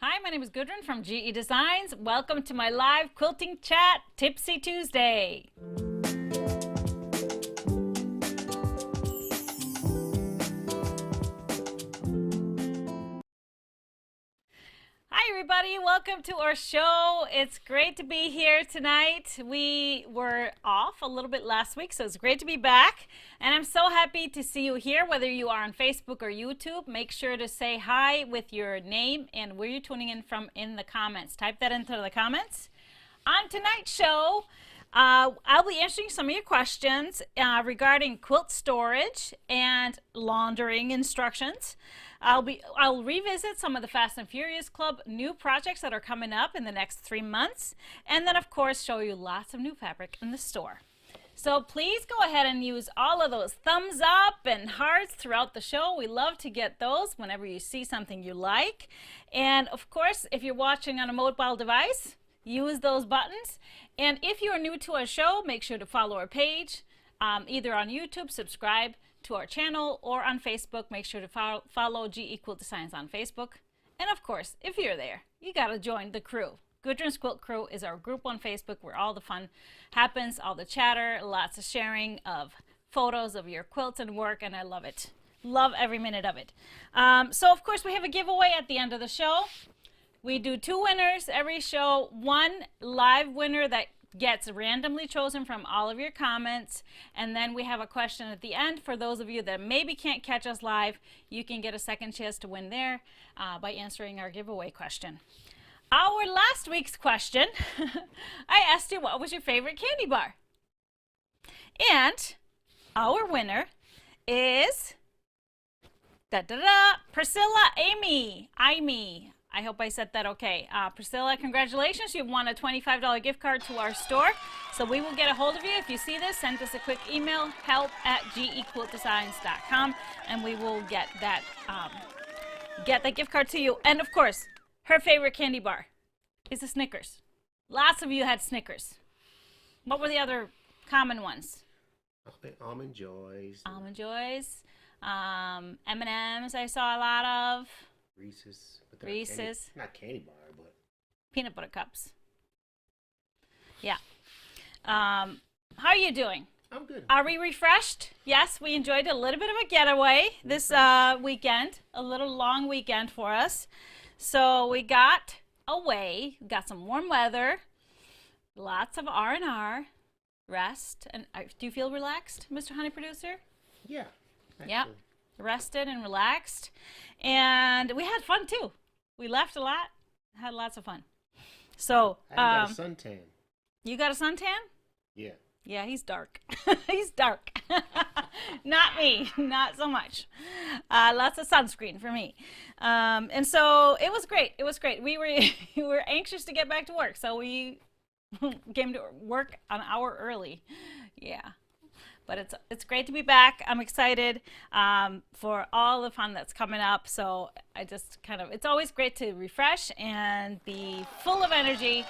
Hi, my name is Gudrun from GE Designs. Welcome to my live quilting chat, Tipsy Tuesday. Hi everybody, welcome to our show. It's great to be here tonight. We were off a little bit last week, so it's great to be back. And I'm so happy to see you here, whether you are on Facebook or YouTube. Make sure to say hi with your name and where you're tuning in from in the comments. Type that into the comments. On tonight's show, I'll be answering some of your questions regarding quilt storage and laundering instructions. I'll revisit some of the Fast and Furious Club new projects that are coming up in the next 3 months, and then of course show you lots of new fabric in the store. So please go ahead and use all of those thumbs up and hearts throughout the show. We love to get those whenever you see something you like. And of course, if you're watching on a mobile device, use those buttons. And if you're new to our show, make sure to follow our page, either on YouTube, subscribe to our channel, or on Facebook. Make sure to follow GE Quilt Designs on Facebook. And of course, if you're there, you got to join the crew. Gudrun's Quilt Crew is our group on Facebook where all the fun happens, all the chatter, lots of sharing of photos of your quilts and work, and I love it. Love every minute of it. So of course, we have a giveaway at the end of the show. We do 2 winners every show, 1 live winner that gets randomly chosen from all of your comments, and then we have a question at the end. For those of you that maybe can't catch us live, you can get a second chance to win there by answering our giveaway question. Our last week's question, I asked you what was your favorite candy bar, and our winner is Priscilla Amy. I hope I said that okay. Priscilla, congratulations. You've won a $25 gift card to our store. So we will get a hold of you. If you see this, send us a quick email, help@gequiltdesigns.com, and we will get that gift card to you. And of course, her favorite candy bar is a Snickers. Lots of you had Snickers. What were the other common ones? Almond Joys. Almond Joys. M&M's I saw a lot of. Reese's. Reese's. Not candy bar, but peanut butter cups. Yeah. How are you doing? I'm good. Are we refreshed? Yes, we enjoyed a little bit of a getaway this weekend, a little long weekend for us. So we got away, got some warm weather, lots of R&R, rest. And do you feel relaxed, Mr. Honey Producer? Yeah. Yeah. Rested and relaxed. And we had fun too. We laughed a lot, had lots of fun. So I got a suntan. You got a suntan? Yeah. Yeah, he's dark. He's dark. Not me, not so much. Lots of sunscreen for me. And so it was great. It was great. We were anxious to get back to work, so we came to work an hour early. Yeah. But it's great to be back. I'm excited for all the fun that's coming up. So I just it's always great to refresh and be full of energy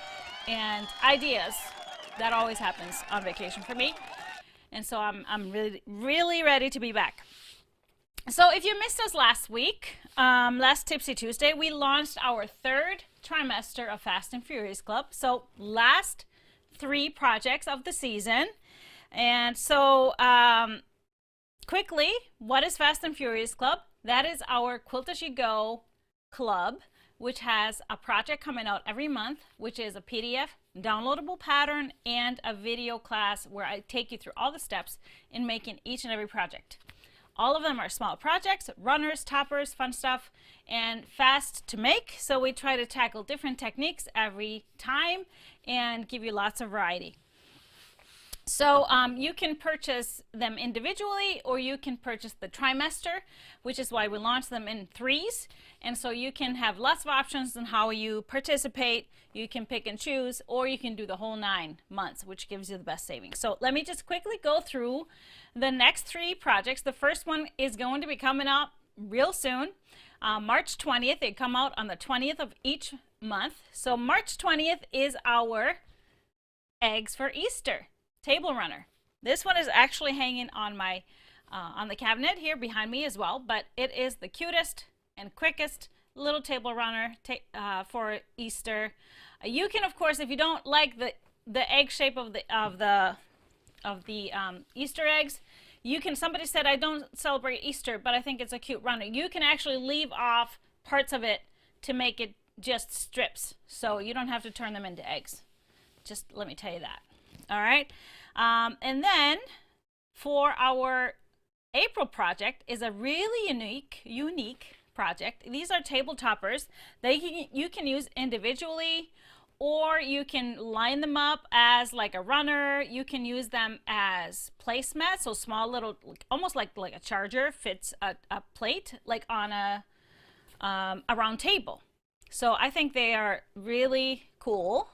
and ideas. That always happens on vacation for me. And so I'm really, really ready to be back. So if you missed us last week, last Tipsy Tuesday, we launched our 3rd trimester of Fast and Furious Club. So last 3 projects of the season. And so quickly, what is Fast and Furious Club? That is our Quilt As You Go club, which has a project coming out every month, which is a PDF, downloadable pattern, and a video class where I take you through all the steps in making each and every project. All of them are small projects, runners, toppers, fun stuff, and fast to make. So we try to tackle different techniques every time and give you lots of variety. So you can purchase them individually, or you can purchase the trimester, which is why we launched them in 3s. And so you can have lots of options on how you participate. You can pick and choose, or you can do the whole 9 months, which gives you the best savings. So let me just quickly go through the next 3 projects. The first one is going to be coming up real soon, March 20th. They come out on the 20th of each month. So March 20th is our Eggs for Easter table runner. This one is actually hanging on my on the cabinet here behind me as well, but it is the cutest and quickest little table runner for Easter. You can, of course, if you don't like the egg shape of the Easter eggs, you can. Somebody said, I don't celebrate Easter, but I think it's a cute runner. You can actually leave off parts of it to make it just strips, so you don't have to turn them into eggs. Just let me tell you that. All right, and then for our April project is a really unique project. These are table toppers. You can use individually, or you can line them up as like a runner. You can use them as placemats, so small little, almost like a charger fits a plate, like on a round table. So I think they are really cool.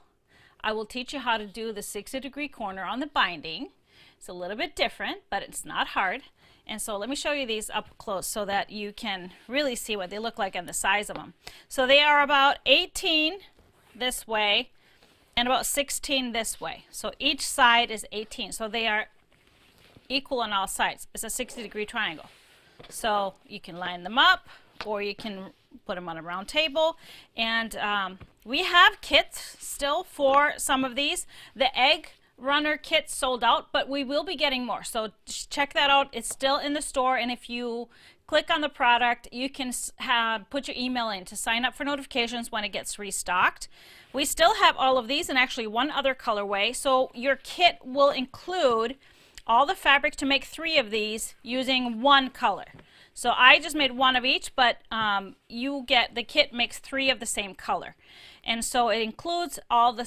I will teach you how to do the 60-degree corner on the binding. It's a little bit different, but it's not hard. And so let me show you these up close so that you can really see what they look like and the size of them. So they are about 18 this way and about 16 this way. So each side is 18. So they are equal on all sides. It's a 60-degree triangle. So you can line them up, or you can put them on a round table. And we have kits still for some of these. The egg runner kit sold out, but we will be getting more. So check that out. It's still in the store, and if you click on the product, you can put your email in to sign up for notifications when it gets restocked. We still have all of these and actually one other colorway. So your kit will include all the fabric to make 3 of these using one color. So I just made 1 of each, but the kit makes 3 of the same color. And so it includes all the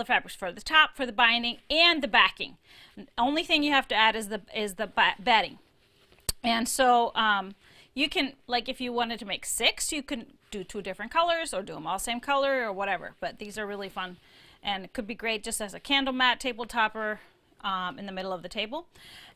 fabrics for the top, for the binding, and the backing. The only thing you have to add is the batting. And so you can, like if you wanted to make 6, you can do 2 different colors or do them all same color or whatever. But these are really fun, and it could be great just as a candle mat table topper in the middle of the table.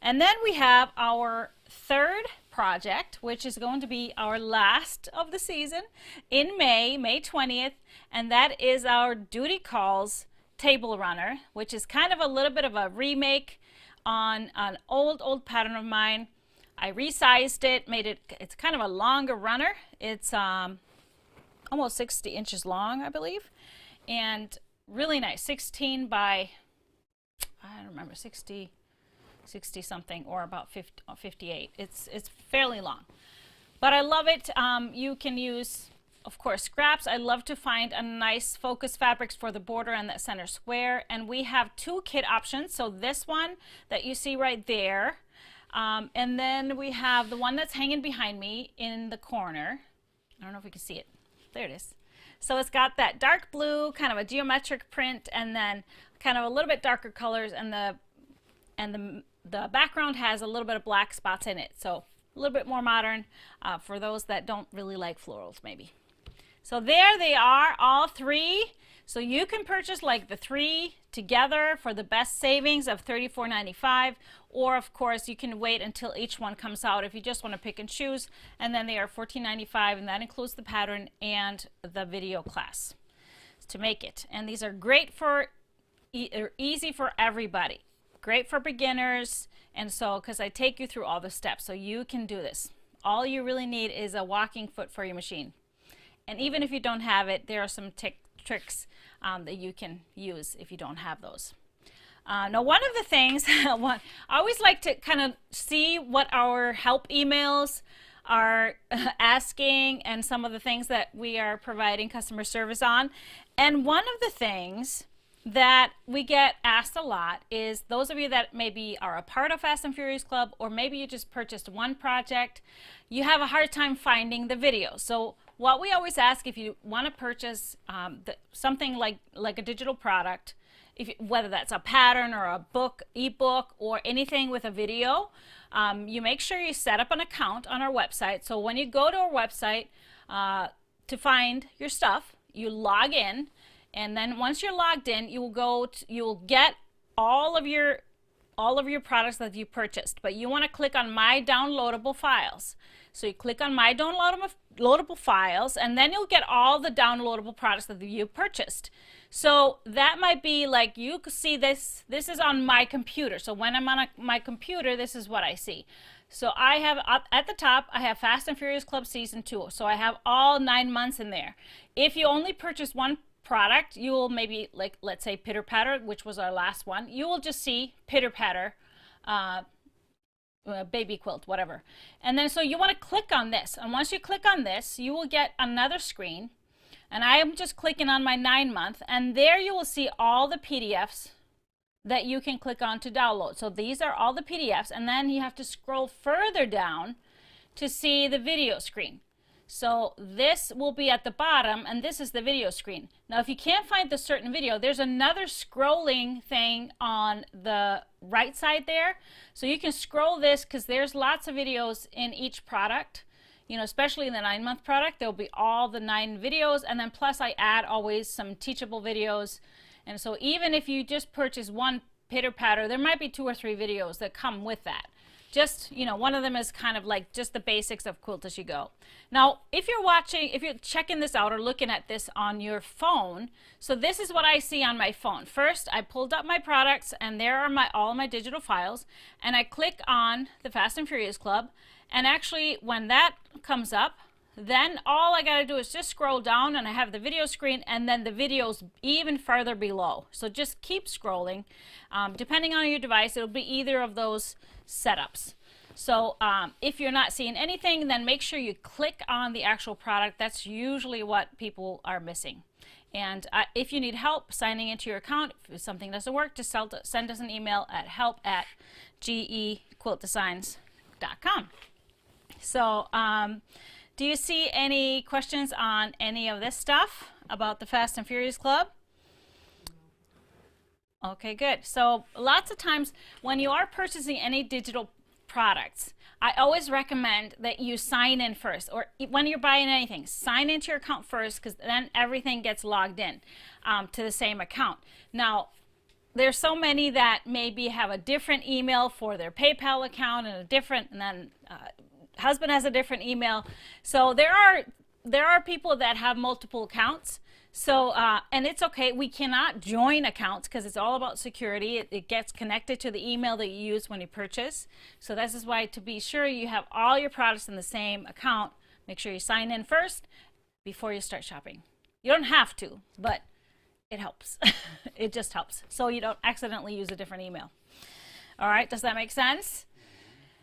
And then we have our third project, which is going to be our last of the season in May 20th, and that is our Duty Calls table runner, which is kind of a little bit of a remake on an old pattern of mine. I resized it, it's kind of a longer runner. It's almost 60 inches long, I believe, and really nice. 16 by, I don't remember, 60 something, or about 58. It's fairly long, but I love it. You can use, of course, scraps. I love to find a nice focus fabrics for the border and the center square, and we have 2 kit options. So this one that you see right there, and then we have the one that's hanging behind me in the corner. I don't know if we can see it. There it is. So it's got that dark blue, kind of a geometric print, and then kind of a little bit darker colors, and the background has a little bit of black spots in it. So a little bit more modern for those that don't really like florals maybe. So there they are, all 3. So you can purchase like the 3 together for the best savings of $34.95, or of course you can wait until each one comes out if you just want to pick and choose, and then they are $14.95, and that includes the pattern and the video class to make it. And these are great for easy for everybody, great for beginners, and so because I take you through all the steps, so you can do this. All you really need is a walking foot for your machine, and even if you don't have it, there are some tricks that you can use if you don't have those. Now, one of the things I always like to kind of see what our help emails are asking, and some of the things that we are providing customer service on. And one of the things that we get asked a lot is those of you that maybe are a part of Fast and Furious Club, or maybe you just purchased one project, you have a hard time finding the video. So what we always ask, if you want to purchase something like a digital product, whether that's a pattern or a book, ebook, or anything with a video, you make sure you set up an account on our website. So when you go to our website to find your stuff, you log in, and then once you're logged in, you will get all of your products that you purchased. But you want to click on My Downloadable Files. So you click on My Downloadable Files, and then you'll get all the downloadable products that you purchased. So that might be like, you see this is on my computer. So when I'm on my computer, this is what I see. So I have at the top, I have Fast and Furious Club Season 2. So I have all 9 months in there. If you only purchase one product, you will maybe, like, let's say Pitter Patter, which was our last one, you will just see Pitter Patter, baby quilt, whatever. And then so you want to click on this. And once you click on this, you will get another screen. And I am just clicking on my 9-month. And there you will see all the PDFs that you can click on to download. So these are all the PDFs, and then you have to scroll further down to see the video screen. So this will be at the bottom, and this is the video screen. Now if you can't find the certain video, there's another scrolling thing on the right side there. So you can scroll this because there's lots of videos in each product. You know, especially in the 9-month product, there'll be all the 9 videos, and then plus I add always some teachable videos. And so even if you just purchase one Pitter Patter, there might be 2 or 3 videos that come with that. Just, you know, one of them is kind of like just the basics of Quilt as you go. Now, if you're checking this out or looking at this on your phone, so this is what I see on my phone. First, I pulled up my products, and there are all my digital files, and I click on the Fast and Furious Club, and actually when that comes up, then all I got to do is just scroll down, and I have the video screen, and then the videos even further below. So just keep scrolling. Depending on your device, it'll be either of those setups. So if you're not seeing anything, then make sure you click on the actual product. That's usually what people are missing. And if you need help signing into your account, if something doesn't work, just send us an email at help@gequiltdesigns.com. So do you see any questions on any of this stuff about the Fast and Furious Club? Okay, good. So lots of times when you are purchasing any digital products, I always recommend that you sign in first, or when you're buying anything, sign into your account first, because then everything gets logged in to the same account. Now, there's so many that maybe have a different email for their PayPal account and then husband has a different email. So there are people that have multiple accounts. So and it's okay, we cannot join accounts because it's all about security. It gets connected to the email that you use when you purchase. So this is why, to be sure you have all your products in the same account, make sure you sign in first before you start shopping. You don't have to, but it helps. It just helps, so you don't accidentally use a different email. All right, does that make sense?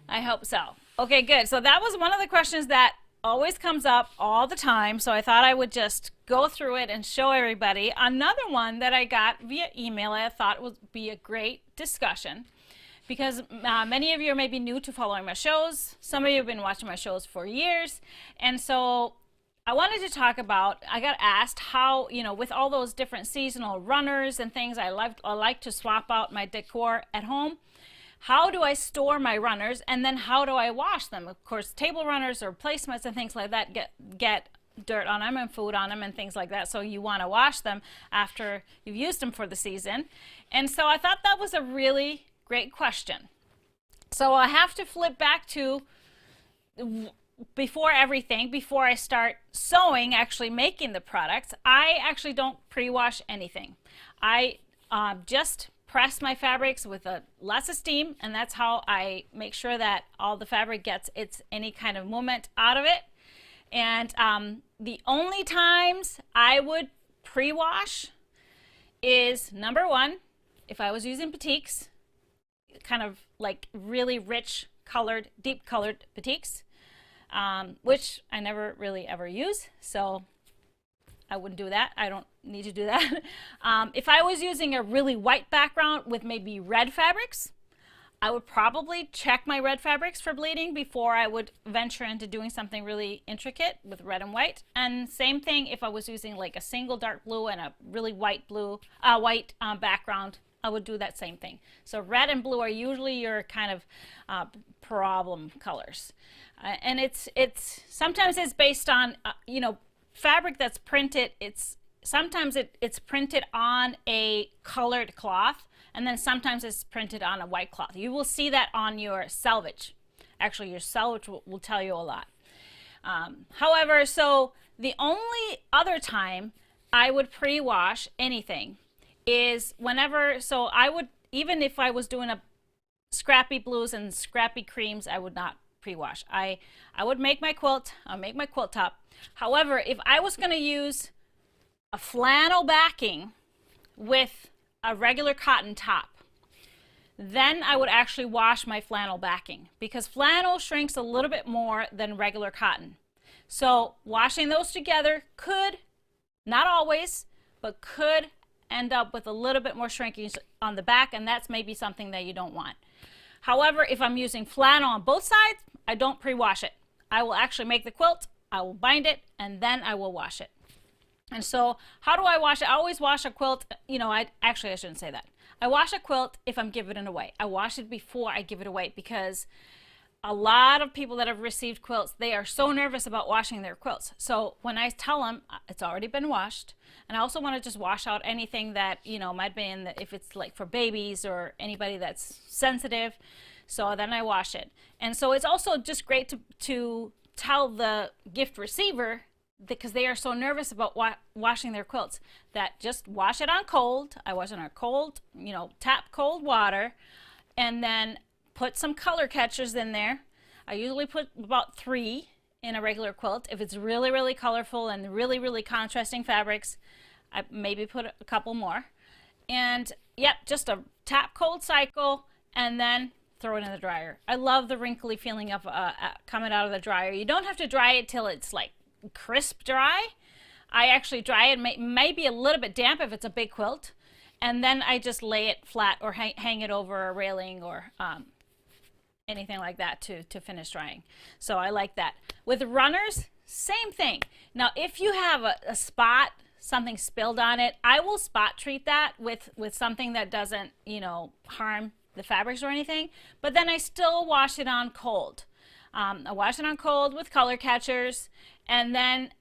I hope so. Okay, good. So that was one of the questions that always comes up all the time, so I thought I would just go through it and show everybody. Another one that I got via email I thought would be a great discussion, because many of you are maybe new to following my shows. Some of you have been watching my shows for years, and so I wanted to talk about, I got asked how, you know, with all those different seasonal runners and things, I like to swap out my decor at home. How do I store my runners, and then how do I wash them? Of course, table runners or placemats and things like that get dirt on them and food on them and things like that, so you want to wash them after you've used them for the season. And so I thought that was a really great question. So I have to flip back to before I start sewing, actually making the products. I actually don't pre-wash anything. I just press my fabrics with lots of steam, and that's how I make sure that all the fabric gets any kind of movement out of it. And the only times I would pre-wash is, number one, if I was using batiks, kind of like really rich colored, deep colored batiks, which I never really ever use, so I wouldn't do that. I don't need to do that. If I was using a really white background with maybe red fabrics, I would probably check my red fabrics for bleeding before I would venture into doing something really intricate with red and white. And same thing if I was using like a single dark blue and a really white background, I would do that same thing. So red and blue are usually your kind of problem colors. And sometimes it's based on, you know, fabric that's printed. Sometimes it's printed on a colored cloth, and then sometimes it's printed on a white cloth. You will see that on your selvage. Actually, your selvage will tell you a lot. However, so the only other time I would pre-wash anything is whenever, so I would, even if I was doing a scrappy blues and scrappy creams, I would not pre-wash. I would make my quilt, I'll make my quilt top. However, if I was going to use a flannel backing with a regular cotton top, then I would actually wash my flannel backing, because flannel shrinks a little bit more than regular cotton. So washing those together could, not always, but could end up with a little bit more shrinkage on the back, and that's maybe something that you don't want. However, if I'm using flannel on both sides, I don't pre-wash it. I will actually make the quilt, I will bind it, and then I will wash it. And so how do I wash it? I always wash a quilt, you know, I shouldn't say that. I wash a quilt if I'm giving it away. I wash it before I give it away, because a lot of people that have received quilts, they are so nervous about washing their quilts. So when I tell them it's already been washed, and I also want to just wash out anything that, you know, might be in the, if it's like for babies or anybody that's sensitive, so then I wash it. And so it's also just great to tell the gift receiver, because they are so nervous about washing their quilts, that just wash it on cold. I wash it on cold, you know, tap cold water, and then put some color catchers in there. I usually put about 3 in a regular quilt. If it's really, really colorful and really, really contrasting fabrics, I maybe put a couple more. And yep, just a tap cold cycle, and then throw it in the dryer. I love the wrinkly feeling of coming out of the dryer. You don't have to dry it till it's like crisp dry. I actually dry it maybe a little bit damp if it's a big quilt, and then I just lay it flat or hang it over a railing or anything like that to finish drying. So I like that. With runners, same thing. Now if you have a spot, something spilled on it, I will spot treat that with something that doesn't, you know, harm the fabrics or anything, but then I still wash it on cold. I wash it on cold with color catchers, and then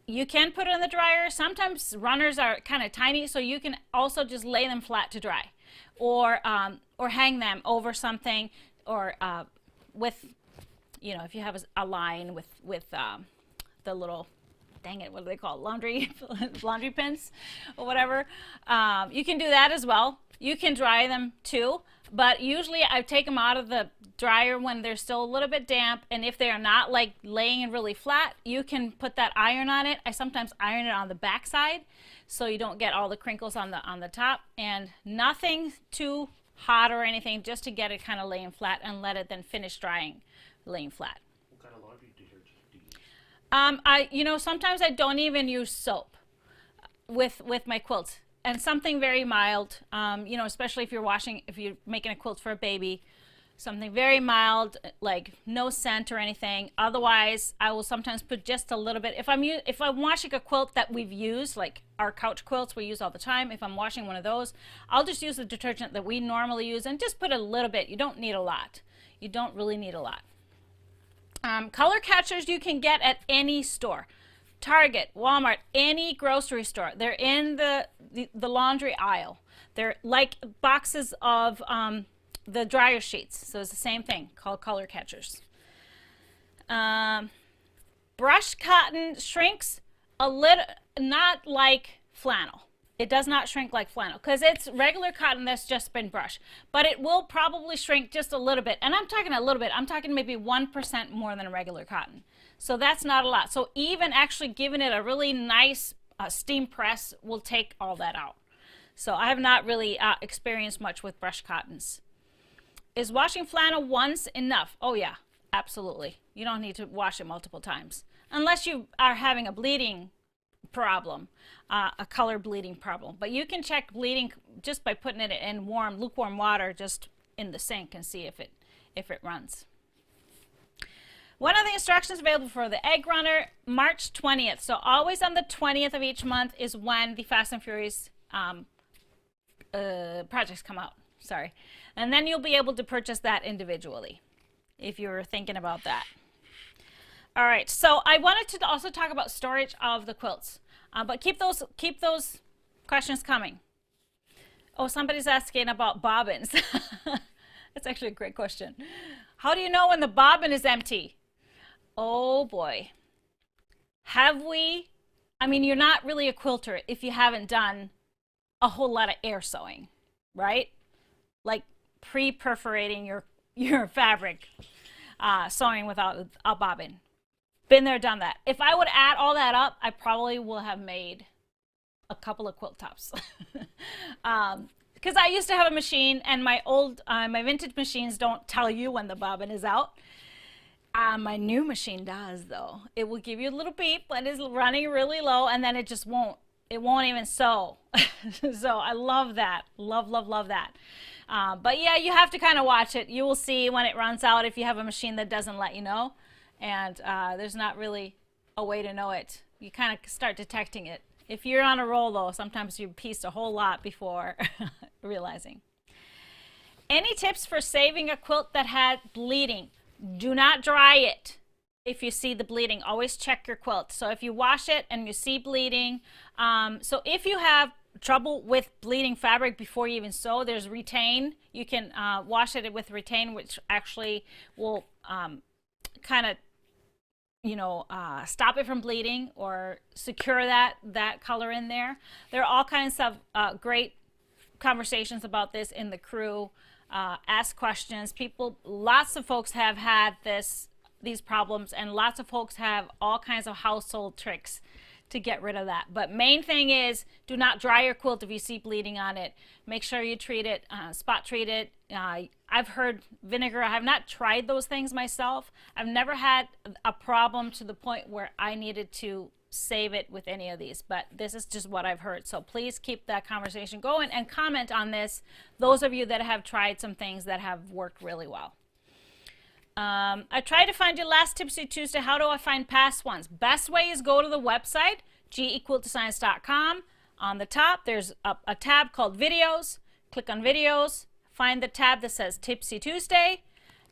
you can put it in the dryer. Sometimes runners are kind of tiny, so you can also just lay them flat to dry, or hang them over something, or with, you know, if you have a line with the little, dang it, what do they call it? Laundry pins or whatever. You can do that as well. You can dry them too, but usually I take them out of the dryer when they're still a little bit damp, and if they are not like laying really flat, you can put that iron on it. I sometimes iron it on the back side so you don't get all the crinkles on the top, and nothing too hot or anything, just to get it kind of laying flat, and let it then finish drying laying flat. What kind of laundry detergent do you use? You know, sometimes I don't even use soap with my quilts, and something very mild, you know, especially if you're making a quilt for a baby, something very mild, like no scent or anything. Otherwise, I will sometimes put just a little bit. If I'm washing a quilt that we've used, like our couch quilts we use all the time, if I'm washing one of those, I'll just use the detergent that we normally use and just put a little bit. You don't need a lot. You don't really need a lot. Color catchers you can get at any store. Target, Walmart, any grocery store. They're in the laundry aisle. They're like boxes of the dryer sheets. So it's the same thing, called color catchers. Brushed cotton shrinks a little, not like flannel. It does not shrink like flannel, because it's regular cotton that's just been brushed. But it will probably shrink just a little bit. And I'm talking a little bit. I'm talking maybe 1% more than a regular cotton. So that's not a lot. So even actually giving it a really nice steam press will take all that out. So I have not really experienced much with brushed cottons. Is washing flannel once enough? Oh yeah, absolutely. You don't need to wash it multiple times. Unless you are having a bleeding problem, a color bleeding problem. But you can check bleeding just by putting it in lukewarm water just in the sink and see if it runs. One of the instructions available for the egg runner, March 20th. So always on the 20th of each month is when the Fast and Furious projects come out. Sorry. And then you'll be able to purchase that individually if you were thinking about that. All right, so I wanted to also talk about storage of the quilts, but keep those questions coming. Oh, somebody's asking about bobbins. That's actually a great question. How do you know when the bobbin is empty? Oh boy. I mean, you're not really a quilter if you haven't done a whole lot of air sewing, right? Like pre-perforating your fabric, sewing without a bobbin. Been there, done that. If I would add all that up, I probably will have made a couple of quilt tops. Because I used to have a machine, and my vintage machines don't tell you when the bobbin is out. My new machine does, though. It will give you a little beep when it's running really low, and then it just won't. It won't even sew. So I love that. Love, love, love that. But yeah, you have to kind of watch it. You will see when it runs out if you have a machine that doesn't let you know. And there's not really a way to know it. You kind of start detecting it. If you're on a roll, though, sometimes you piece a whole lot before realizing. Any tips for saving a quilt that had bleeding? Do not dry it. If you see the bleeding, always check your quilt. So if you wash it and you see bleeding, so if you have trouble with bleeding fabric before you even sew, there's Retain. You can wash it with Retain, which actually will kind of, stop it from bleeding or secure that color in there. There are all kinds of great conversations about this in the crew. Ask questions. Lots of folks have had these problems, and lots of folks have all kinds of household tricks to get rid of that. But main thing is, do not dry your quilt if you see bleeding on it. Make sure you treat it, spot treat it. I've heard vinegar. I have not tried those things myself. I've never had a problem to the point where I needed to save it with any of these, but this is just what I've heard. So please keep that conversation going and comment on this, those of you that have tried some things that have worked really well. I tried to find your last Tipsy Tuesday. How do I find past ones? Best way is go to the website, gequiltdesigns.com. On the top, there's a tab called Videos. Click on Videos. Find the tab that says Tipsy Tuesday.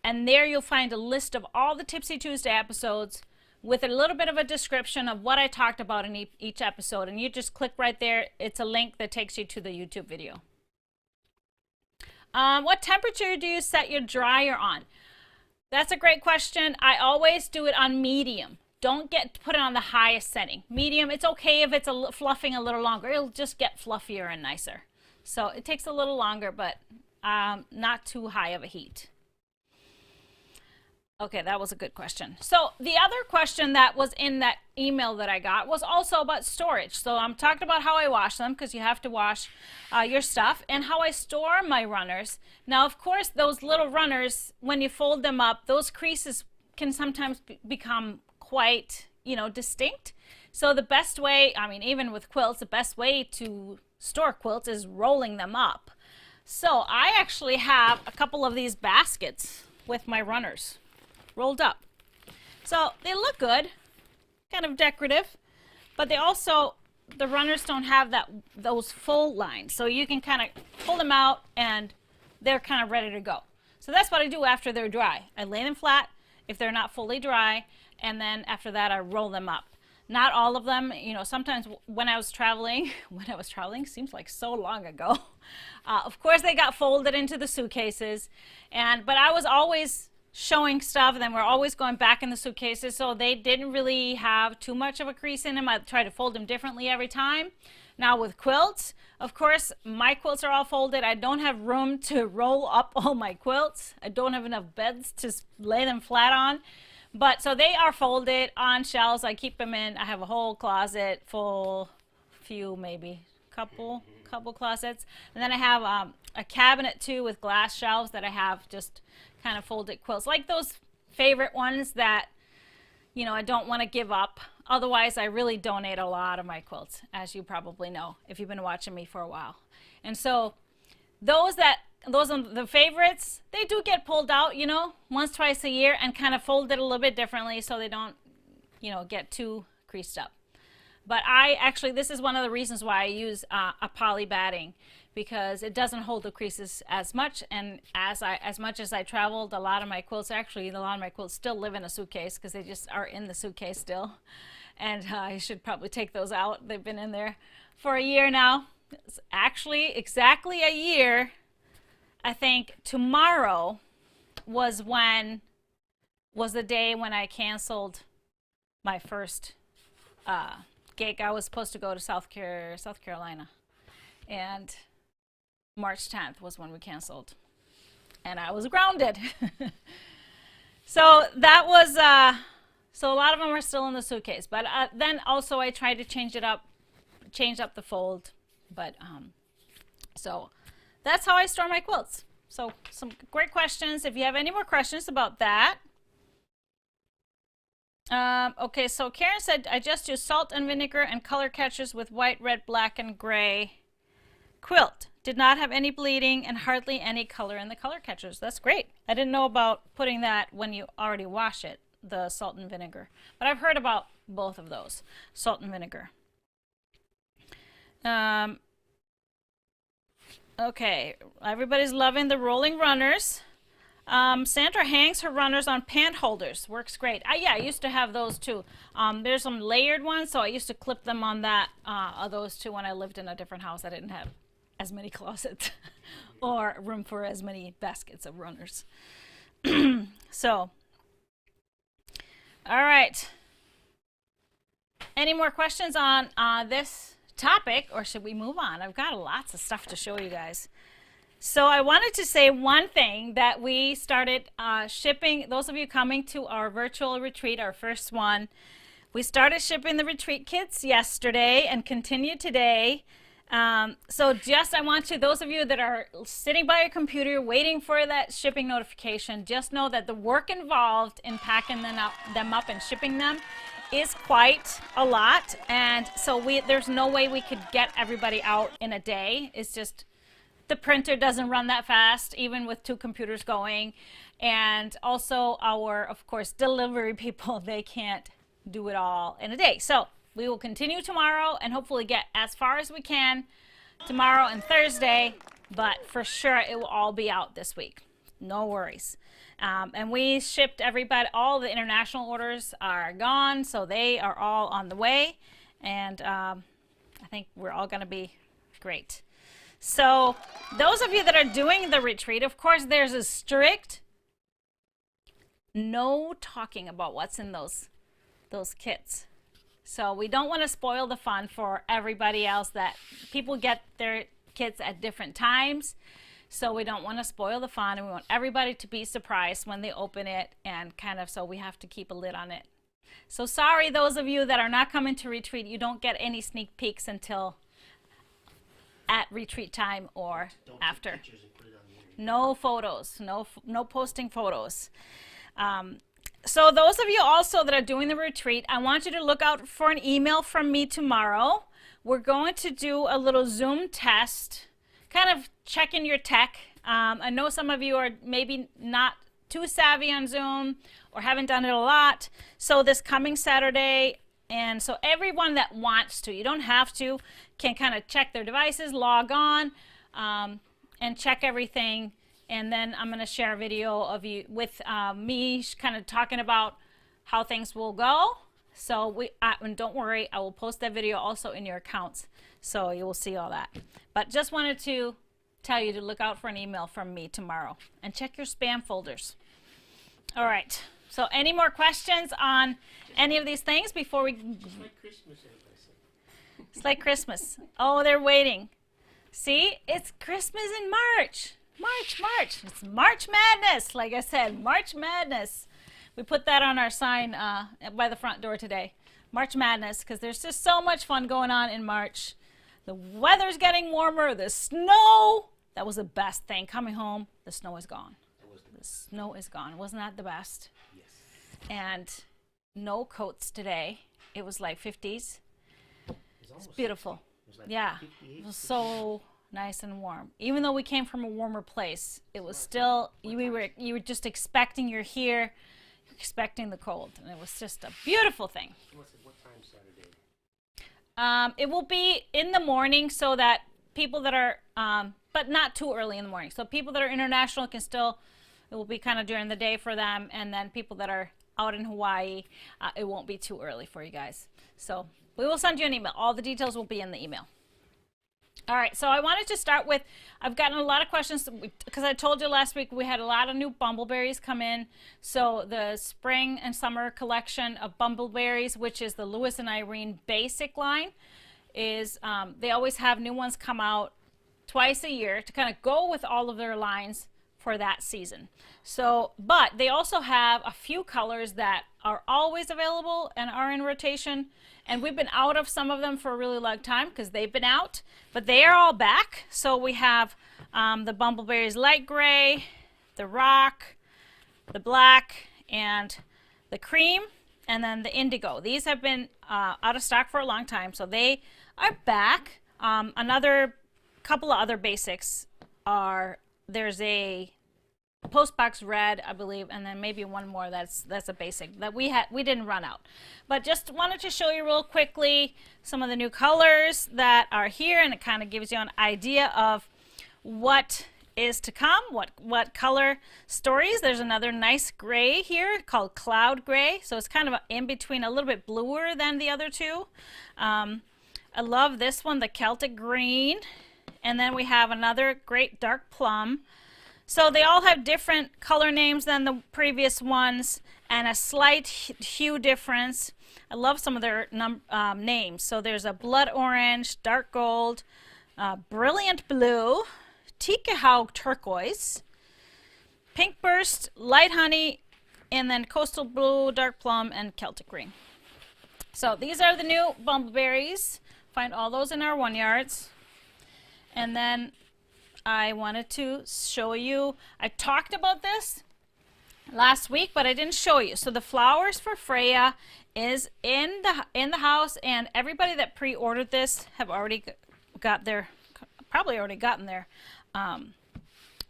And there you'll find a list of all the Tipsy Tuesday episodes with a little bit of a description of what I talked about in each episode. And you just click right there. It's a link that takes you to the YouTube video. What temperature do you set your dryer on? That's a great question. I always do it on medium. Don't put it on the highest setting. Medium, it's okay if it's fluffing a little longer. It'll just get fluffier and nicer. So it takes a little longer, but not too high of a heat. Okay, that was a good question. So the other question that was in that email that I got was also about storage. So I'm talking about how I wash them, because you have to wash your stuff, and how I store my runners. Now, of course, those little runners, when you fold them up, those creases can sometimes become quite, distinct. So the best way, even with quilts, the best way to store quilts is rolling them up. So I actually have a couple of these baskets with my runners rolled up. So they look good, kind of decorative, but the runners don't have those full lines. So you can kind of pull them out and they're kind of ready to go. So that's what I do after they're dry. I lay them flat if they're not fully dry, and then after that I roll them up. Not all of them, sometimes when I was traveling, seems like so long ago. Of course they got folded into the suitcases, but I was always showing stuff, and then we're always going back in the suitcases, so they didn't really have too much of a crease in them. I try to fold them differently every time. Now with quilts, of course, my quilts are all folded. I don't have room to roll up all my quilts. I don't have enough beds to lay them flat on. But so they are folded on shelves. I keep them in. I have a whole closet full, couple closets. And then I have a cabinet too with glass shelves that I have just kind of folded quilts, like those favorite ones that I don't want to give up. Otherwise, I really donate a lot of my quilts, as you probably know if you've been watching me for a while. And so those are the favorites. They do get pulled out, once, twice a year, and kind of folded a little bit differently so they don't, get too creased up. But this is one of the reasons why I use a poly batting, because it doesn't hold the creases as much. And as much as I traveled, a lot of my quilts still live in a suitcase, because they just are in the suitcase still. And I should probably take those out. They've been in there for a year now. It's actually exactly a year. I think tomorrow was the day when I canceled my first gig. I was supposed to go to South Carolina, and March 10th was when we canceled. and I was grounded. So that was, so a lot of them are still in the suitcase. But then also I tried to change up the fold. But so that's how I store my quilts. So some great questions. If you have any more questions about that. Okay, so Karen said, I just use salt and vinegar and color catchers with white, red, black, and gray quilt. Did not have any bleeding and hardly any color in the color catchers. That's great. I didn't know about putting that when you already wash it, the salt and vinegar. But I've heard about both of those, salt and vinegar. Okay, everybody's loving the rolling runners. Sandra hangs her runners on pant holders. Works great. Yeah, I used to have those too. There's some layered ones, so I used to clip them on that, those two when I lived in a different house. I didn't have as many closets or room for as many baskets of runners. So, all right. Any more questions on this topic, or should we move on? I've got lots of stuff to show you guys. So I wanted to say one thing that we started shipping, those of you coming to our virtual retreat, our first one, we started shipping the retreat kits yesterday and continue today. So just I want to, those of you that are sitting by your computer waiting for that shipping notification, just know that the work involved in packing them up and shipping them is quite a lot. And so there's no way we could get everybody out in a day. It's just, the printer doesn't run that fast, even with 2 computers going. And also our, of course, delivery people, they can't do it all in a day. So we will continue tomorrow and hopefully get as far as we can tomorrow and Thursday, but for sure it will all be out this week. No worries. And we shipped everybody, all the international orders are gone, so they are all on the way. And I think we're all going to be great. So those of you that are doing the retreat, of course, there's a strict no talking about what's in those kits. So we don't want to spoil the fun for everybody else, that people get their kits at different times. So we don't want to spoil the fun, and we want everybody to be surprised when they open it, and kind of, so we have to keep a lid on it. So sorry, those of you that are not coming to retreat, you don't get any sneak peeks until at retreat time or after. No photos, no posting photos. So those of you also that are doing the retreat, I want you to look out for an email from me tomorrow. We're going to do a little Zoom test, kind of checking your tech. I know some of you are maybe not too savvy on Zoom or haven't done it a lot. So this coming Saturday, and so everyone that wants to, you don't have to, can kind of check their devices, log on, and check everything. And then I'm going to share a video of you with me kind of talking about how things will go. So and don't worry, I will post that video also in your accounts, so you will see all that. But just wanted to tell you to look out for an email from me tomorrow, and check your spam folders. All right. So any more questions on any of these things before we? It's like Christmas, everybody said. It's like Christmas. Oh, they're waiting. See, it's Christmas in March. March. It's March Madness. Like I said, March Madness. We put that on our sign by the front door today. March Madness, because there's just so much fun going on in March. The weather's getting warmer. The snow. That was the best thing. Coming home, the snow is gone. The snow is gone. Wasn't that the best? Yes. And no coats today. It was like 50s. It's beautiful. It was like yeah. 58, It was so nice and warm. Even though we came from a warmer place, it was still, you were just expecting, you're here, you're expecting the cold. And it was just a beautiful thing. What time Saturday? It will be in the morning, so that people that are, but not too early in the morning. So people that are international can still, it will be kind of during the day for them. And then people that are out in Hawaii, it won't be too early for you guys. So we will send you an email. All the details will be in the email. All right, so I wanted to start with, I've gotten a lot of questions, because I told you last week we had a lot of new bumbleberries come in. So the spring and summer collection of bumbleberries, which is the Lewis and Irene basic line, is they always have new ones come out twice a year to kind of go with all of their lines for that season. So, but they also have a few colors that are always available and are in rotation. And we've been out of some of them for a really long time because they've been out, but they are all back. So we have the Bumbleberries light gray, the rock, the black, and the cream, and then the indigo. These have been out of stock for a long time, so they are back. Another couple of other basics are, there's a postbox red, I believe, and then maybe one more that's a basic that we didn't run out. But just wanted to show you real quickly some of the new colors that are here, and it kind of gives you an idea of what is to come, what color stories. There's another nice gray here called Cloud Gray, so it's kind of in between, a little bit bluer than the other two. I love this one, the Celtic Green, and then we have another great Dark Plum. So they all have different color names than the previous ones and a slight hue difference. I love some of their names. So there's a Blood Orange, Dark Gold, Brilliant Blue, Tikehau Turquoise, Pink Burst, Light Honey, and then Coastal Blue, Dark Plum, and Celtic Green. So these are the new Bumbleberries. Find all those in our 1-yards. And then I wanted to show you, I talked about this last week, but I didn't show you. So the Flowers for Freya is in the house, and everybody that pre-ordered this have already got their, probably already gotten their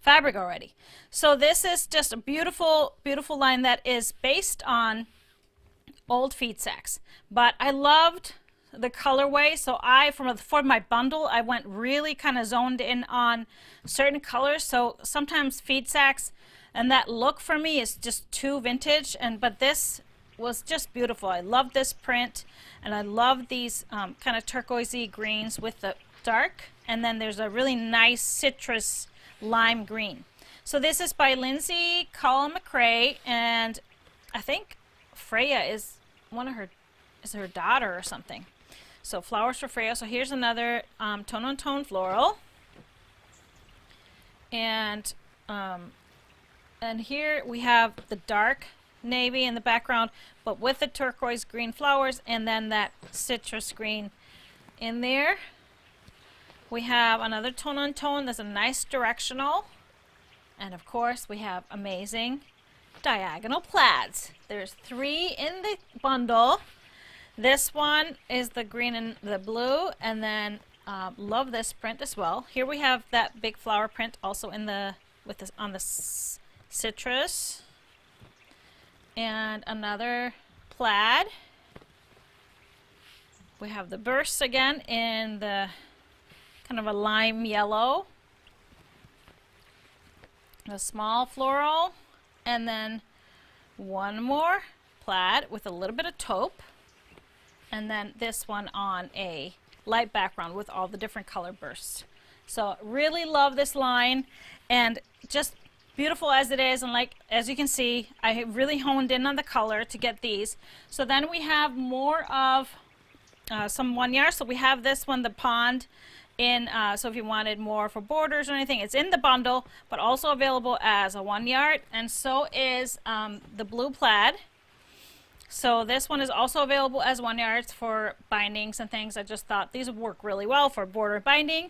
fabric already. So this is just a beautiful, beautiful line that is based on old feed sacks. But I loved the colorway, so for my bundle, I went really kind of zoned in on certain colors. So sometimes feed sacks and that look for me is just too vintage, but this was just beautiful. I love this print, and I love these kind of turquoisey greens with the dark, and then there's a really nice citrus lime green. So this is by Lindsay Collin McRae, and I think Freya is her daughter or something. So Flowers for Freya. So here's another tone on tone floral, and here we have the dark navy in the background, but with the turquoise green flowers, and then that citrus green in there. We have another tone on tone. There's a nice directional, and of course we have amazing diagonal plaids. There's 3 in the bundle. This one is the green and the blue, and then love this print as well. Here we have that big flower print also in the on the citrus, and another plaid. We have the bursts again in the kind of a lime yellow, a small floral, and then one more plaid with a little bit of taupe. And then this one on a light background with all the different color bursts. So really love this line, and just beautiful as it is, and like as you can see, I have really honed in on the color to get these. So then we have more of some 1-yard. So we have this one, the pond, in so if you wanted more for borders or anything, it's in the bundle, but also available as a 1-yard, and so is the blue plaid. So this one is also available as 1-yards for bindings and things. I just thought these would work really well for border binding.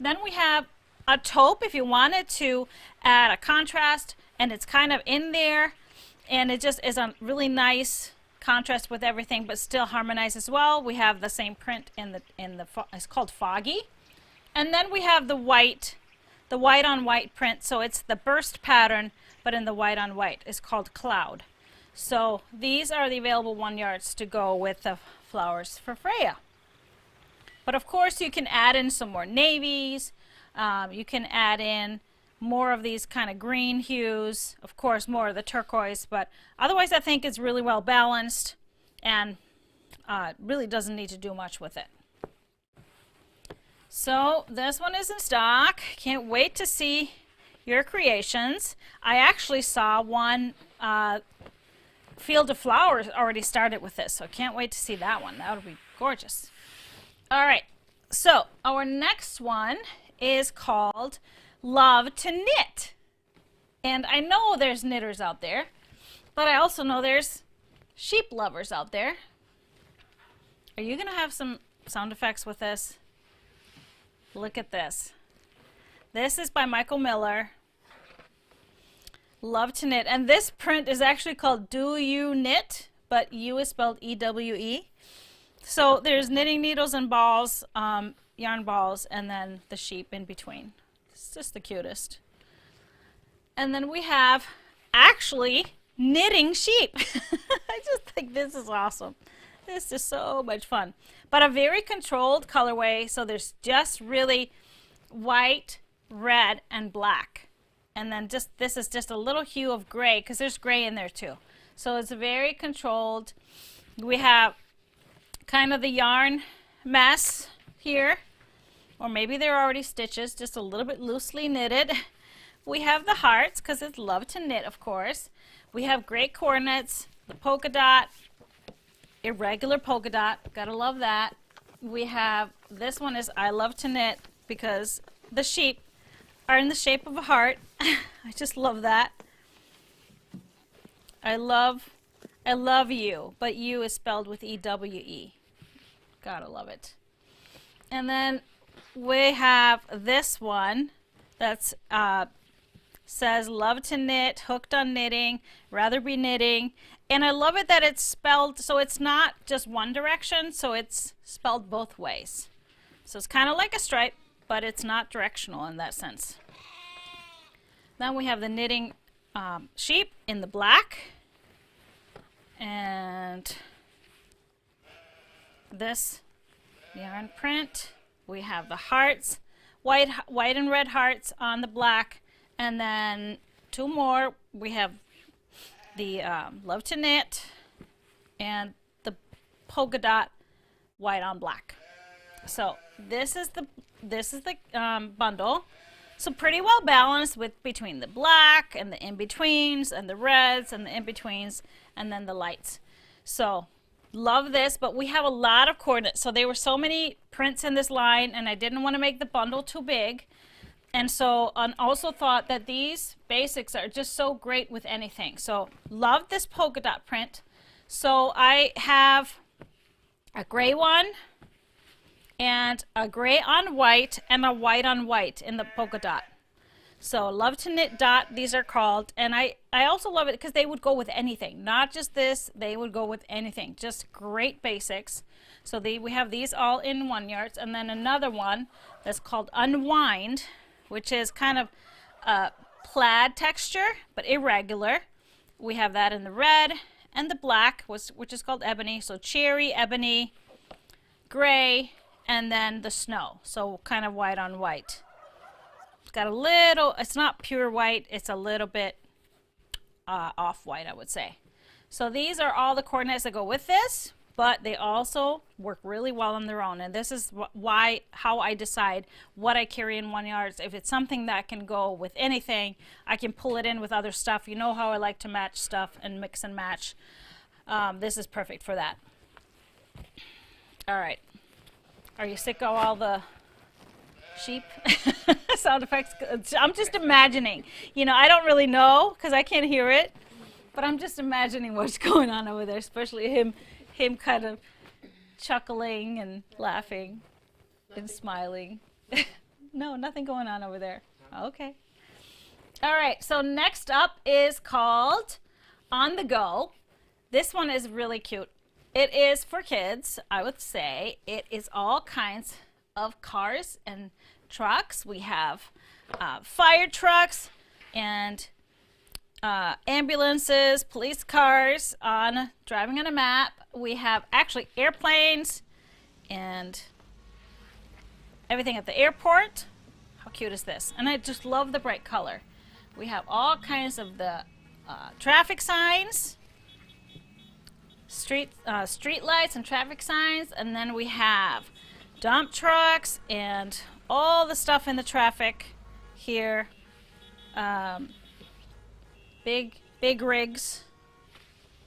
Then we have a taupe if you wanted to add a contrast, and it's kind of in there, and it just is a really nice contrast with everything, but still harmonized as well. We have the same print in the it's called Foggy, and then we have the white on white print. So it's the burst pattern, but in the white on white. It's called Cloud. So these are the available 1-yards to go with the Flowers for Freya. But of course you can add in some more navies. You can add in more of these kind of green hues, of course more of the turquoise, but otherwise I think it's really well balanced, and really doesn't need to do much with it. So this one is in stock. Can't wait to see your creations. I actually saw one Field of Flowers already started with this, so I can't wait to see that one. That would be gorgeous. All right, so our next one is called Love to Knit. And I know there's knitters out there, but I also know there's sheep lovers out there. Are you going to have some sound effects with this? Look at this. This is by Michael Miller. Love to knit. And this print is actually called Do You Knit, but U is spelled E-W-E. So there's knitting needles and balls, yarn balls, and then the sheep in between. It's just the cutest. And then we have actually knitting sheep. I just think this is awesome. This is so much fun. But a very controlled colorway, so there's just really white, red, and black. And then just this is just a little hue of gray, because there's gray in there too. So it's very controlled. We have kind of the yarn mess here, or maybe they're already stitches, just a little bit loosely knitted. We have the hearts, because it's love to knit, of course. We have great coordinates, the polka dot, irregular polka dot, gotta love that. We have, this one is I love to knit, because the sheep are in the shape of a heart. I just love that. I love you, but you is spelled with E-W-E. Gotta love it. And then we have this one that's says love to knit, hooked on knitting, rather be knitting. And I love it that it's spelled, so it's not just one direction, so it's spelled both ways. So it's kind of like a stripe, but it's not directional in that sense. Then we have the knitting sheep in the black. And this yarn print. We have the hearts, white and red hearts on the black. And then two more. We have the love to knit and the polka dot white on black. So this is the bundle. So pretty well balanced with between the black and the in-betweens and the reds and the in-betweens and then the lights. So love this, but we have a lot of coordinates. So there were so many prints in this line and I didn't want to make the bundle too big. And so I also thought that these basics are just so great with anything. So love this polka dot print. So I have a gray one and a gray on white and a white on white in the polka dot. So love to knit dot, these are called. And I also love it because they would go with anything. Not just this, they would go with anything. Just great basics. So we have these all in 1 yards. And then another one that's called Unwind, which is kind of a plaid texture, but irregular. We have that in the red and the black, which is called ebony. So cherry, ebony, gray, and then the snow. So kind of white on white. It's got a little, it's not pure white, it's a little bit off-white, I would say. So these are all the coordinates that go with this, but they also work really well on their own. And this is how I decide what I carry in 1 yard. If it's something that can go with anything, I can pull it in with other stuff. You know how I like to match stuff and mix and match. This is perfect for that. All right. Are you sick of all the sheep sound effects? I'm just imagining. You know, I don't really know because I can't hear it, but I'm just imagining what's going on over there, especially him kind of chuckling and laughing and smiling. No, nothing going on over there. Okay. All right, so next up is called On the Go. This one is really cute. It is for kids, I would say. It is all kinds of cars and trucks. We have fire trucks and ambulances, police cars driving on a map. We have actually airplanes and everything at the airport. How cute is this? And I just love the bright color. We have all kinds of the traffic signs, street lights and traffic signs, and then we have dump trucks and all the stuff in the traffic here. Big rigs,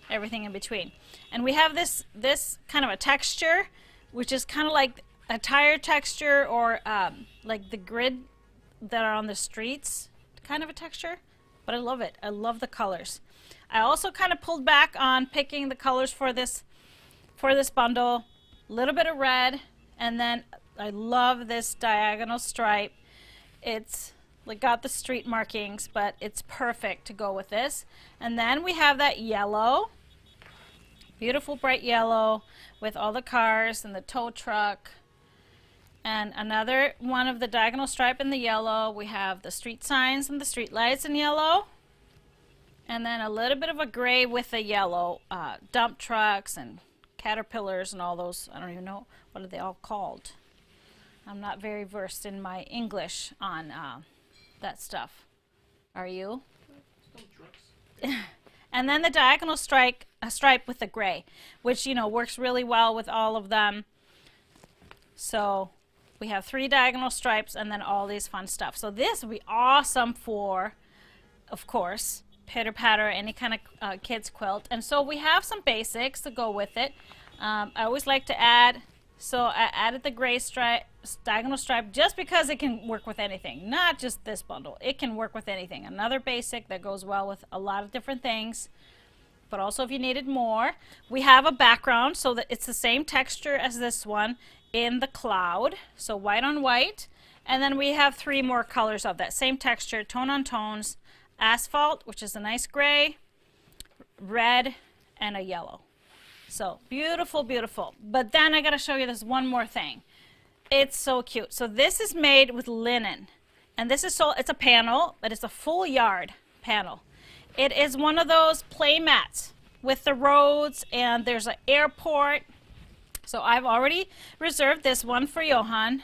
everything in between. And we have this kind of a texture, which is kind of like a tire texture or like the grid that are on the streets, kind of a texture. but I love it. I love the colors. I also kind of pulled back on picking the colors for this bundle. A little bit of red, and then I love this diagonal stripe. It's like got the street markings, but it's perfect to go with this. And then we have that yellow, beautiful bright yellow with all the cars and the tow truck. And another one of the diagonal stripe in the yellow. We have the street signs and the street lights in yellow. And then a little bit of a gray with the yellow, dump trucks and caterpillars and all those. I don't even know, what are they all called? I'm not very versed in my English on that stuff. Are you? And then the diagonal stripe with the gray, which, you know, works really well with all of them. So we have 3 diagonal stripes and then all these fun stuff. So this would be awesome for, of course, pitter patter, any kind of kids quilt. And so we have some basics to go with it. I always like to add, so I added the gray stripe, diagonal stripe, just because it can work with anything, not just this bundle. It can work with anything. Another basic that goes well with a lot of different things. But also if you needed more, we have a background so that it's the same texture as this one in the cloud. So white on white. And then we have 3 more colors of that same texture, tone on tones, asphalt, which is a nice gray, red, and a yellow. So beautiful, beautiful. But then I got to show you this one more thing. It's so cute. So this is made with linen. And this is it's a panel, but it's a full yard panel. It is one of those play mats with the roads, and there's an airport. So I've already reserved this one for Johan.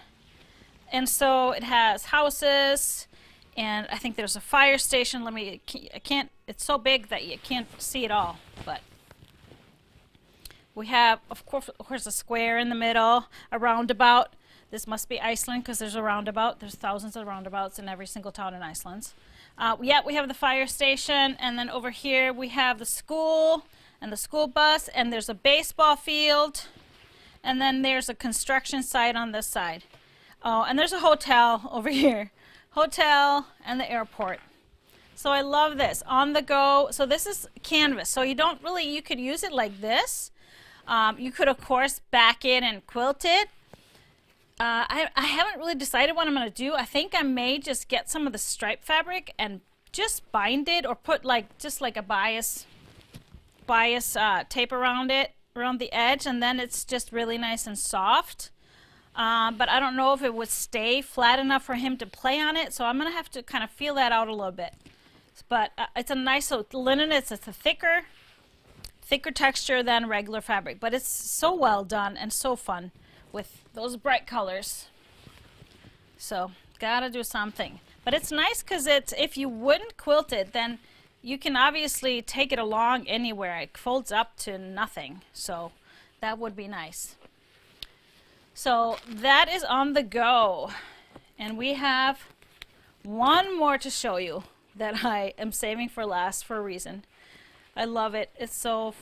And so it has houses, and I think there's a fire station. I can't, it's so big that you can't see it all, but we have, of course, a square in the middle, a roundabout. This must be Iceland because there's a roundabout. There's thousands of roundabouts in every single town in Iceland. Yeah, we have the fire station, and then over here we have the school and the school bus, and there's a baseball field, and then there's a construction site on this side. Oh, and there's a hotel over here. Hotel and the airport. So I love this. On the go. So this is canvas. So you don't really, you could use it like this. You could, of course, back it and quilt it. I haven't really decided what I'm going to do. I think I may just get some of the stripe fabric and just bind it, or put just like a bias tape around it, around the edge, and then it's just really nice and soft. But I don't know if it would stay flat enough for him to play on it, so I'm going to have to kind of feel that out a little bit. But it's a nice, so linen, it's a thicker texture than regular fabric, but it's so well done and so fun with those bright colors. So gotta do something. But it's nice because it's, if you wouldn't quilt it, then you can obviously take it along anywhere. It folds up to nothing, so that would be nice. So that is on the go, and we have one more to show you that I am saving for last for a reason. I love it. It's so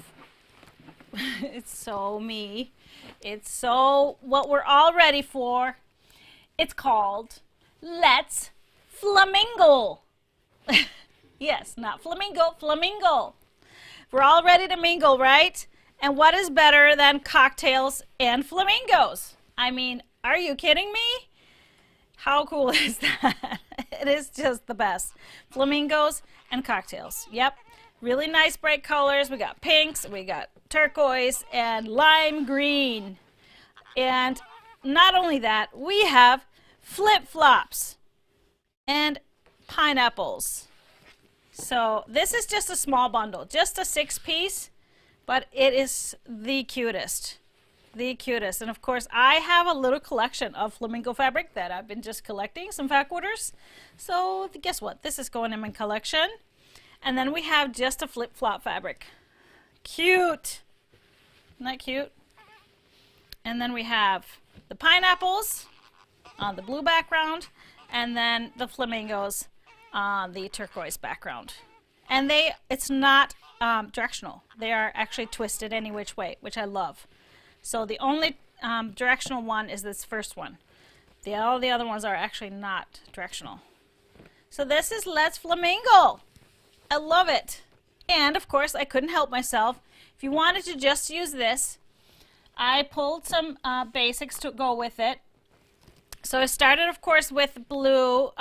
it's so me. It's so what we're all ready for. It's called Let's Flamingo. Yes, not flamingo, flamingo. We're all ready to mingle, right? And what is better than cocktails and flamingos? I mean, are you kidding me? How cool is that? It is just the best. Flamingos and cocktails. Yep. Really nice bright colors. We got pinks, we got turquoise, and lime green. And not only that, we have flip-flops and pineapples. So this is just a small bundle, just a 6-piece, but it is the cutest. The cutest. And of course, I have a little collection of flamingo fabric that I've been just collecting, some fact orders. So guess what? This is going in my collection. And then we have just a flip-flop fabric. Cute. Isn't that cute? And then we have the pineapples on the blue background, and then the flamingos on the turquoise background. And it's not directional. They are actually twisted any which way, which I love. So the only directional one is this first one. All the other ones are actually not directional. So this is Let's Flamingo. I love it. And of course, I couldn't help myself. If you wanted to just use this, I pulled some basics to go with it. So I started, of course, with blue.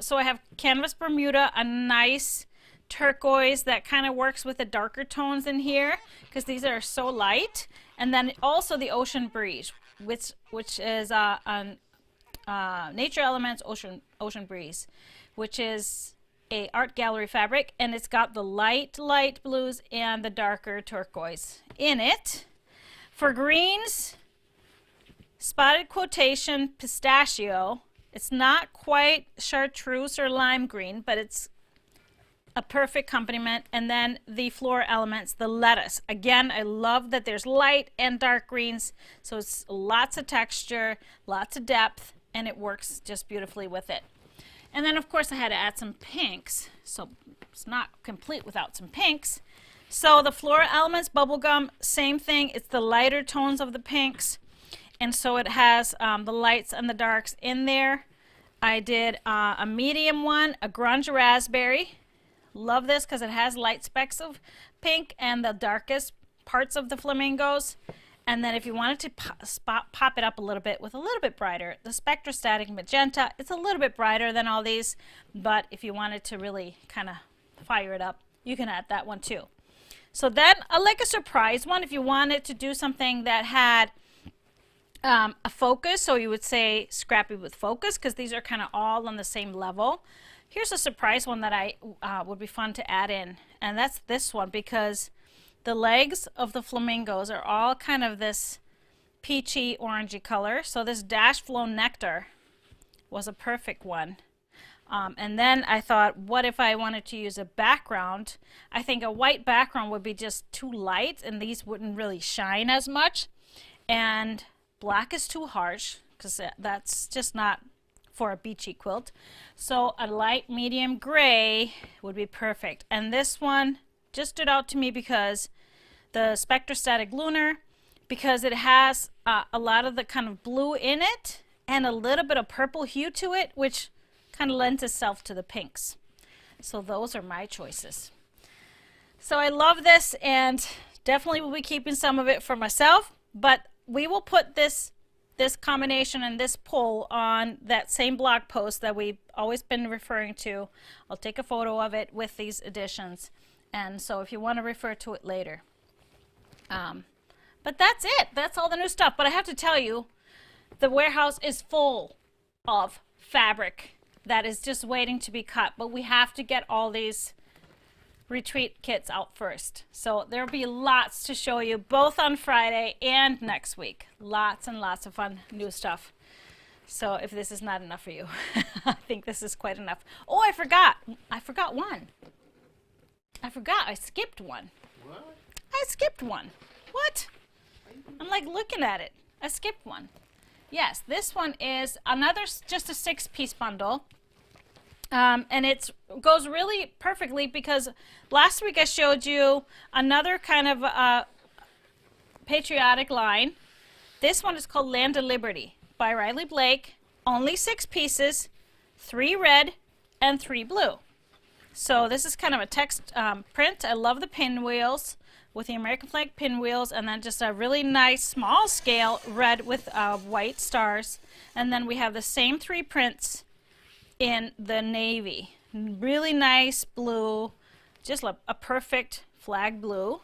So I have Canvas Bermuda, a nice turquoise that kind of works with the darker tones in here because these are so light. And then also the Ocean Breeze, which is Nature Elements Ocean Breeze, which is a art gallery fabric, and it's got the light blues and the darker turquoise in it. For greens, Spotted Quotation Pistachio. It's not quite chartreuse or lime green, but it's a perfect complement. And then the floral elements, the lettuce. Again, I love that there's light and dark greens, so it's lots of texture, lots of depth, and it works just beautifully with it. And then, of course, I had to add some pinks, so it's not complete without some pinks. So the floral elements, bubblegum, same thing. It's the lighter tones of the pinks, and so it has the lights and the darks in there. I did a medium one, a grunge raspberry. Love this because it has light specks of pink and the darkest parts of the flamingos. And then if you wanted to pop it up a little bit with a little bit brighter, the Spectrostatic Magenta, it's a little bit brighter than all these, but if you wanted to really kind of fire it up, you can add that one too. So then I like a surprise one if you wanted to do something that had a focus, so you would say Scrappy with Focus, because these are kind of all on the same level. Here's a surprise one that I would be fun to add in, and that's this one, because the legs of the flamingos are all kind of this peachy orangey color. So this Dash Flow Nectar was a perfect one. And then I thought, what if I wanted to use a background? I think a white background would be just too light and these wouldn't really shine as much. And black is too harsh because that's just not for a beachy quilt. So a light medium gray would be perfect. And this one just stood out to me because the Spectrostatic Lunar, because it has a lot of the kind of blue in it and a little bit of purple hue to it, which kind of lends itself to the pinks. So those are my choices. So I love this and definitely will be keeping some of it for myself, but we will put this combination and this poll on that same blog post that we've always been referring to. I'll take a photo of it with these additions. And so if you want to refer to it later. But that's it. That's all the new stuff. But I have to tell you, the warehouse is full of fabric that is just waiting to be cut. But we have to get all these retreat kits out first. So there'll be lots to show you both on Friday and next week. Lots and lots of fun new stuff. So if this is not enough for you, I think this is quite enough. Oh, I forgot one. I skipped one. What? I skipped one. What? I'm like looking at it. I skipped one. Yes, this one is another, just a 6-piece bundle. And it goes really perfectly because last week I showed you another kind of patriotic line. This one is called Land of Liberty by Riley Blake. Only 6 pieces, 3 red and 3 blue. So this is kind of a text print. I love the pinwheels with the American flag pinwheels, and then just a really nice small scale red with white stars. And then we have the same 3 prints in the navy. Really nice blue, just a perfect flag blue.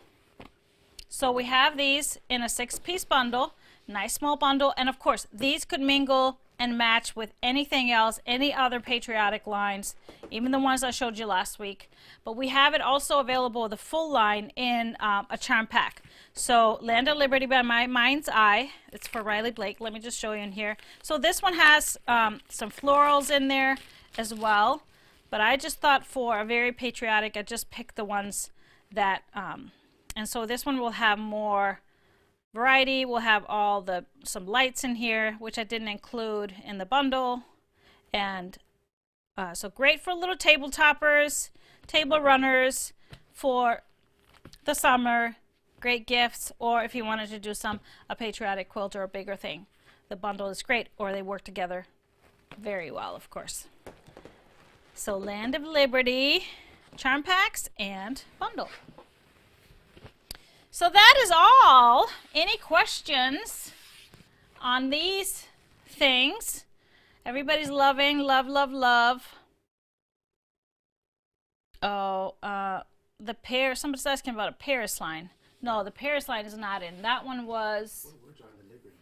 So we have these in a 6-piece bundle, nice small bundle, and of course these could mingle and match with anything else, any other patriotic lines, even the ones I showed you last week. But we have it also available, the full line, in a charm pack. So Land of Liberty by My Mind's Eye, it's for Riley Blake. Let me just show you in here. So this one has some florals in there as well. But I just thought for a very patriotic, I just picked the ones that, and so this one will have more variety. We'll have some lights in here, which I didn't include in the bundle. And so great for little table toppers, table runners for the summer, great gifts, or if you wanted to do a patriotic quilt or a bigger thing. The bundle is great, or they work together very well, of course. So Land of Liberty charm packs, and bundle. So that is all. Any questions on these things? Everybody's loving, love, love, love. Oh, the pear, somebody's asking about a Paris line. No, the Paris line is not in. That one was... What words are on the Liberty?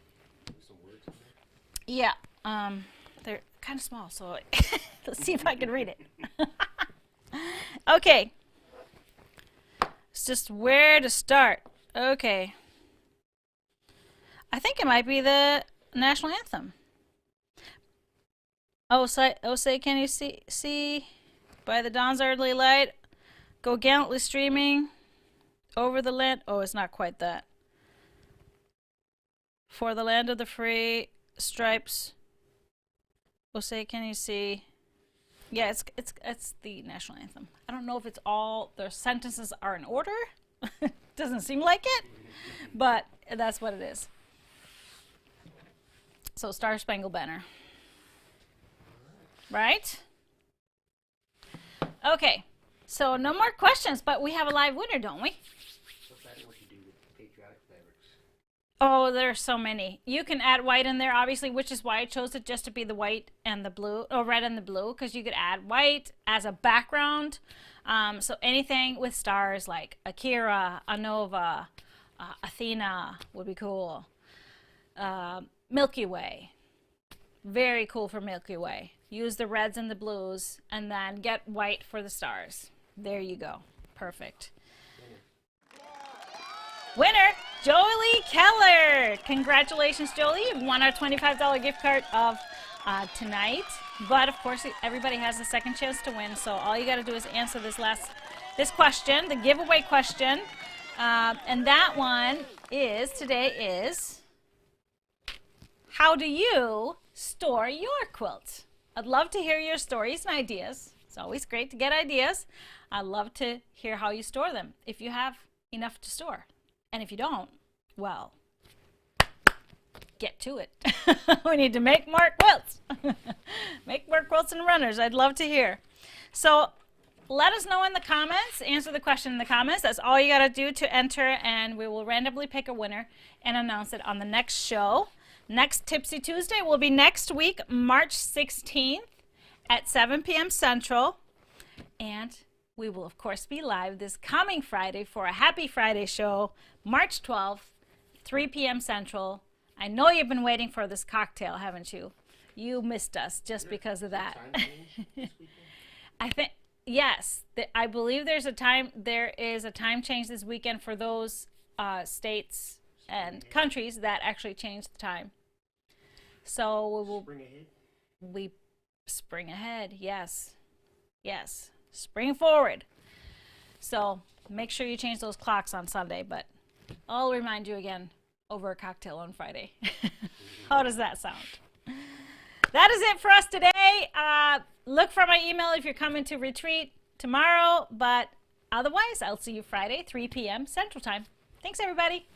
There's some words in there. Yeah, they're kind of small, so let's see if I can read it. Okay. It's just where to start. Okay. I think it might be the national anthem. Oh, say, can you see by the dawn's early light, go gallantly streaming over the land. Oh, it's not quite that. For the land of the free, stripes. Oh, say, can you see? Yeah, it's the national anthem. I don't know if it's all the sentences are in order. Doesn't seem like it, but that's what it is. So Star Spangled Banner. Right? Okay. So no more questions, but we have a live winner, don't we? What's that what you do with Patriotic Favorites? Oh, there are so many. You can add white in there, obviously, which is why I chose it just to be the white and the blue, or red and the blue, because you could add white as a background. So anything with stars like Akira, Anova, Athena would be cool. Milky Way. Very cool for Milky Way. Use the reds and the blues, and then get white for the stars. There you go. Perfect. Winner, Jolie Keller. Congratulations, Jolie. You've won our $25 gift card of tonight. But, of course, everybody has a second chance to win. So all you got to do is answer this question, the giveaway question. And that one today is, how do you store your quilt? I'd love to hear your stories and ideas. It's always great to get ideas. I'd love to hear how you store them, if you have enough to store. And if you don't, well, get to it. We need to make more quilts. Make more quilts and runners. I'd love to hear. So let us know in the comments. Answer the question in the comments. That's all you got to do to enter, and we will randomly pick a winner and announce it on the next show. Next Tipsy Tuesday will be next week, March 16th at 7 p.m. Central. And we will, of course, be live this coming Friday for a Happy Friday show, March 12th, 3 p.m. Central. I know you've been waiting for this cocktail, haven't you? You missed us just because of that. I think, yes, I believe there is a time change this weekend for those states and countries that actually changed the time. So we spring ahead, yes. Yes, spring forward. So make sure you change those clocks on Sunday, but I'll remind you again over a cocktail on Friday. How does that sound? That is it for us today. Look for my email if you're coming to retreat tomorrow, but otherwise I'll see you Friday, 3 p.m. Central Time. Thanks, everybody.